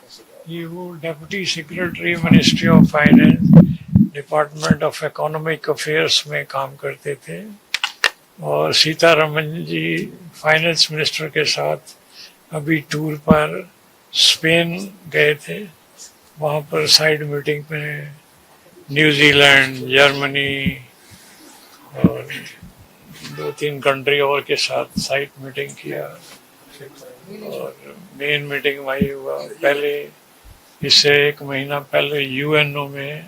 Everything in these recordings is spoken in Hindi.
कैसे क्या? ये वो deputy secretary ministry of finance, department of economic affairs में काम करते थे, और सीतारमन जी फाइनेंस मिनिस्टर के साथ अभी टूर पर स्पेन गए थे। वहाँ पर साइड मीटिंग में न्यूजीलैंड, जर्मनी और दो तीन कंट्री और के साथ साइड मीटिंग किया। और मेन मीटिंग वही हुआ। पहले इससे एक महीना पहले यूएनओ में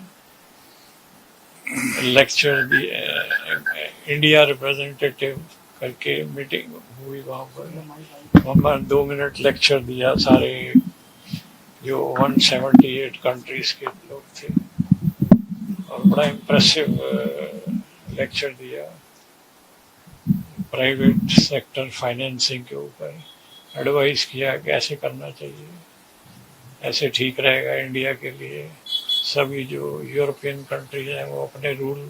लेक्चर दिए, इंडिया रिप्रेजेंटेटिव करके मीटिंग हुई वहाँ पर। वहाँ पर 2 मिनट लेक्चर दिया सारे जो 178 कंट्रीज के लोग थे, और बड़ा इम्प्रेसिव लेक्चर दिया प्राइवेट सेक्टर फाइनेंसिंग के ऊपर। एडवाइस किया कि ऐसे करना चाहिए, ऐसे ठीक रहेगा इंडिया के लिए। सभी जो यूरोपियन कंट्रीज हैं वो अपने रूल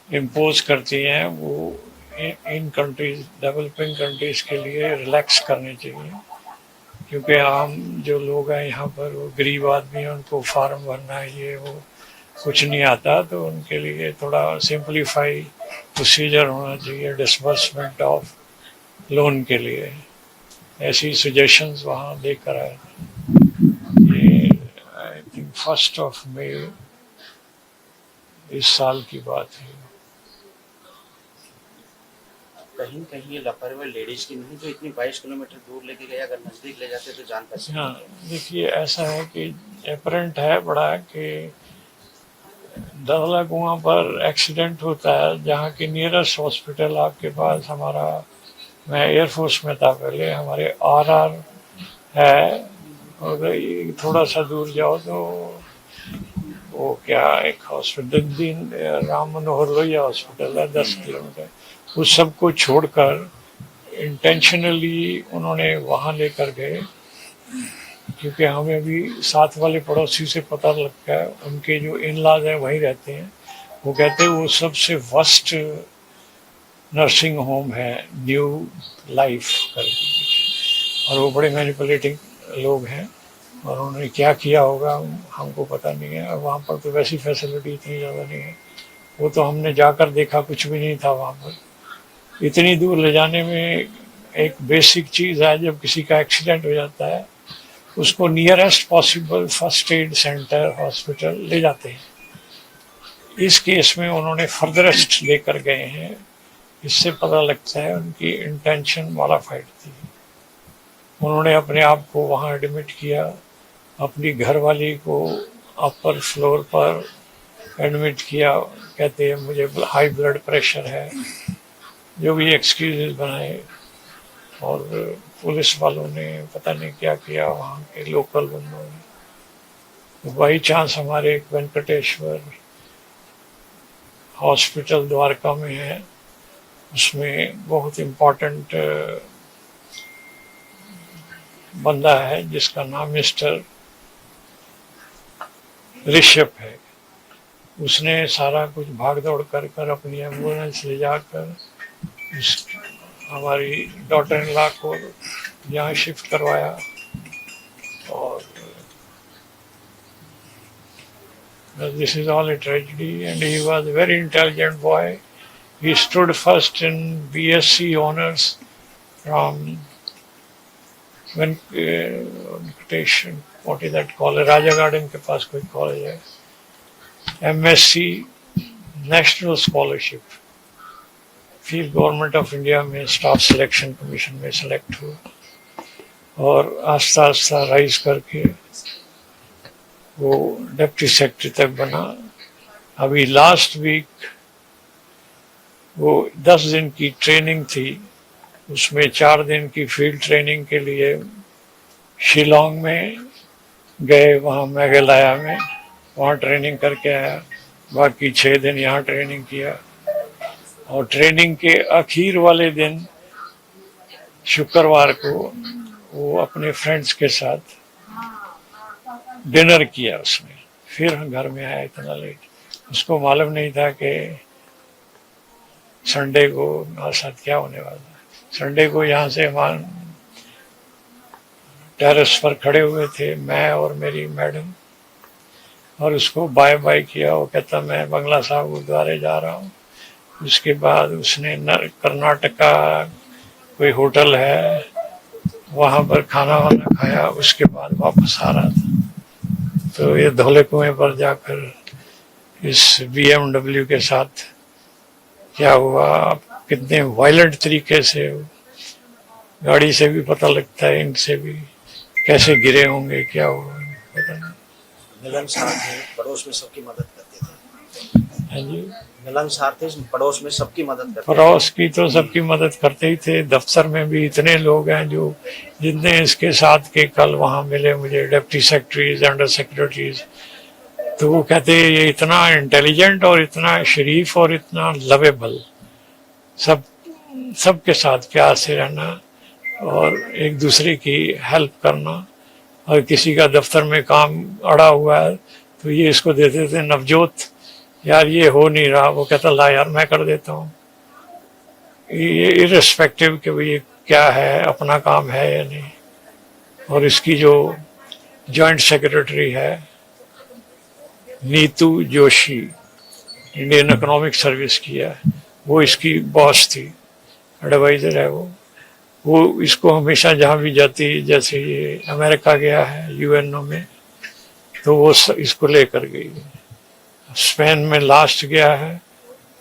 इम्पोज करती हैं, वो इन कंट्रीज, डेवलपिंग कंट्रीज के लिए रिलैक्स करने चाहिए, क्योंकि आम जो लोग हैं यहाँ पर वो गरीब आदमी हैं, उनको फॉर्म भरना है, ये वो कुछ नहीं आता, तो उनके लिए थोड़ा सिंपलीफाई प्रोसीजर होना चाहिए डिसबर्समेंट ऑफ लोन के लिए। ऐसी सजेशंस वहाँ लेकर आए। ये आई थिंक 1 मई इस साल की बात है। कहीं कहीं ये लापरवाही लेडीज की नहीं, जो इतनी 22 किलोमीटर दूर लेके गए, अगर नजदीक ले जाते तो जान बच हाँ, सकती है। देखिए ऐसा है कि अपरेंट है बड़ा कि धौला कुआं पर एक्सीडेंट होता है, जहाँ की नियरेस्ट हॉस्पिटल आपके पास हमारा, मैं एयरफोर्स में था पहले, हमारे आरआर है, और ये थोड़ा सा दूर जाओ तो वो क्या एक हॉस्पिटल दीन राम मनोहर लोहिया हॉस्पिटल है 10 किलोमीटर। उस सबको छोड़कर इंटेंशनली उन्होंने वहाँ लेकर गए, क्योंकि हमें भी साथ वाले पड़ोसी से पता लगता है, उनके जो इन लॉज हैं वहीं रहते हैं। वो कहते हैं वो सबसे वर्स्ट नर्सिंग होम है न्यू लाइफ करके, और वो बड़े मैनिपुलेटिंग लोग हैं, और उन्होंने क्या किया होगा हमको पता नहीं है। और वहाँ पर तो वैसी फैसिलिटी इतनी ज़्यादा नहीं है, वो तो हमने जाकर देखा, कुछ भी नहीं था वहाँ पर। इतनी दूर ले जाने में एक बेसिक चीज़ है, जब किसी का एक्सीडेंट हो जाता है उसको nearest possible first aid centre hospital ले जाते हैं। इस केस में उन्होंने फर्दरेस्ट लेकर गए हैं। इससे पता लगता है उनकी इंटेंशन मॉडिफाइड थी। उन्होंने अपने आप को वहाँ एडमिट किया, अपनी घरवाली को अपर फ्लोर पर एडमिट किया, कहते हैं मुझे हाई ब्लड प्रेशर है, जो भी एक्सक्यूजेस बनाए। और पुलिस वालों ने पता नहीं क्या किया, वहाँ के लोकल बंदों ने। बाई चांस हमारे एक वेंकटेश्वर हॉस्पिटल द्वारका में है, उसमें बहुत इम्पोर्टेंट बंदा है जिसका नाम मिस्टर ऋषभ है। उसने सारा कुछ भाग दौड़ कर कर अपनी एम्बुलेंस ले जाकर हमारी डॉटर इन लॉ को यहाँ शिफ्ट करवाया। और this is all a tragedy, and he was a very intelligent boy. He stood first in BSc honors from Venkatesh, what is that college? Raja Garden के पास कोई कॉलेज है, MSc नेशनल स्कॉलरशिप, फिर गवर्नमेंट ऑफ इंडिया में स्टाफ सिलेक्शन कमीशन में सेलेक्ट हुआ, और आस्ता आस्ता राइज करके वो डिप्टी सेक्रेटरी तक बना। अभी लास्ट वीक वो 10 दिन की ट्रेनिंग थी, उसमें 4 दिन की फील्ड ट्रेनिंग के लिए शिलोंग में गए, वहाँ मेघालय में, वहाँ ट्रेनिंग करके आया। बाकी 6 दिन यहाँ ट्रेनिंग किया, और ट्रेनिंग के आखिर वाले दिन शुक्रवार को वो अपने फ्रेंड्स के साथ डिनर किया उसने। फिर घर में आया इतना लेट, उसको मालूम नहीं था कि संडे को हमारे साथ क्या होने वाला है। संडे को यहाँ से मान टेरेस पर खड़े हुए थे, मैं और मेरी मैडम, और उसको बाय बाय किया। वो कहता मैं बंगला साहब गुरुद्वारे जा रहा हूँ। उसके बाद उसने कर्नाटक का कोई होटल है वहाँ पर खाना वाना खाया, उसके बाद वापस आ रहा था। तो ये धौले कुएं पर जाकर इस BMW के साथ क्या हुआ, कितने वायलेंट तरीके से, गाड़ी से भी पता लगता है, इनसे भी कैसे गिरे होंगे, क्या हुआ पता नहीं। मिलनसार थे, पड़ोस में सबकी मदद करते थे। हाँ जी, मिलनसार थे, पड़ोस में सबकी मदद करते थे। पड़ोस की तो सबकी मदद करते ही थे। दफ्तर में भी इतने लोग हैं जो जितने इसके साथ के कल वहाँ मिले मुझे, डिप्टी सेक्रेटरीज, अंडर सेक्रेटरीज, तो वो कहते ये इतना इंटेलिजेंट और इतना शरीफ और इतना लवेबल, सबके साथ प्यार से रहना और एक दूसरे की हेल्प करना। और किसी का दफ्तर में काम अड़ा हुआ है तो ये इसको देते थे, नवजोत यार ये हो नहीं रहा, वो कहता ला यार मैं कर देता हूँ। ये इर्रेस्पेक्टिव कि भाई ये क्या है, अपना काम है या नहीं। और इसकी जो जॉइंट सेक्रेटरी है Neetu Joshi, Indian economic service की है, वो इसकी बॉस थी, एडवाइजर है वो इसको हमेशा जहाँ भी जाती, जैसे ये अमेरिका गया है यूएनओ में, तो वो इसको लेकर गई है। स्पेन में लास्ट गया है,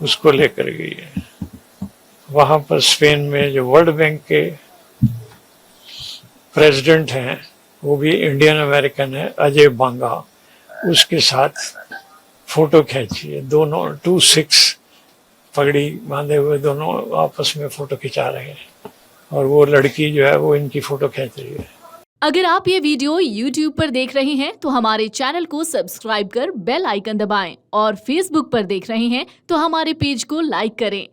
उसको लेकर गई है। वहाँ पर स्पेन में जो वर्ल्ड बैंक के प्रेसिडेंट हैं वो भी इंडियन अमेरिकन है, अजय बांगा, उसके साथ फोटो खींची है। दोनों 2-6 पगड़ी बांधे हुए दोनों आपस में फोटो खिंचा रहे हैं और वो लड़की जो है वो इनकी फोटो खींच रही है। अगर आप ये वीडियो YouTube पर देख रहे हैं तो हमारे चैनल को सब्सक्राइब कर बेल आइकन दबाएं और Facebook पर देख रहे हैं तो हमारे पेज को लाइक करें।